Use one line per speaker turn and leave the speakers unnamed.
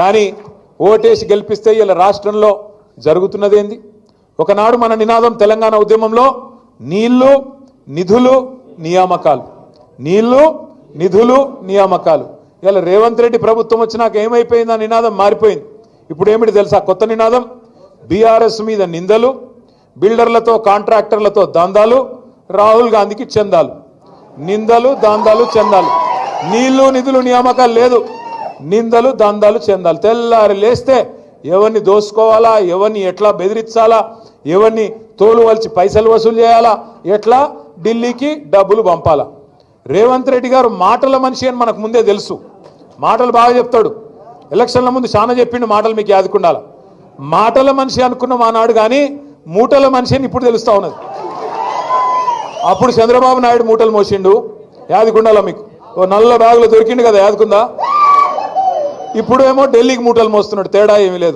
కానీ ఓటేసి గెలిపిస్తే ఇలా రాష్ట్రంలో జరుగుతున్నదేంది? ఒకనాడు మన నినాదం తెలంగాణ ఉద్యమంలో నీళ్లు నిధులు నియామకాలు, నీళ్లు నిధులు నియామకాలు. ఇలా రేవంత్ రెడ్డి ప్రభుత్వం వచ్చినాక ఏమైపోయింది? ఆ నినాదం మారిపోయింది. ఇప్పుడు ఏమిటి తెలుసా కొత్త నినాదం? బీఆర్ఎస్ మీద నిందలు, బిల్డర్లతో కాంట్రాక్టర్లతో దందాలు, రాహుల్ గాంధీకి చందాలు. నిందలు దందాలు చందాలు, నీళ్లు నిధులు నియామకాలు లేదు, నిందలు దందాలు చందాలు. తెల్లారి లేస్తే ఎవరిని దోసుకోవాలా, ఎవరిని ఎట్లా బెదిరించాలా, ఎవరిని తోలు వలిచి పైసలు వసూలు చేయాలా, ఎట్లా ఢిల్లీకి డబ్బులు పంపాలా. రేవంత్ రెడ్డి గారు మాటల మనిషి అని మనకు ముందే తెలుసు, మాటలు బాగా చెప్తాడు. ఎలక్షన్ల ముందు చాలా చెప్పిండు మాటలు, మీకు యాదుకుండాల. మాటల మనిషి అనుకున్నాం ఆనాడు, కానీ మూటల మనిషి అని ఇప్పుడు తెలుస్తా ఉన్నది. అప్పుడు చంద్రబాబు నాయుడు మూటలు మోసిండు, యాదుకుండాల మీకు. ఓ నల్ల బ్యాగులో దొరికిండు కదా, యాదుకుందా? ఇప్పుడు ఏమో ఢిల్లీకి మూటలు మోస్తున్నాడు, తేడా ఏమీ లేదు.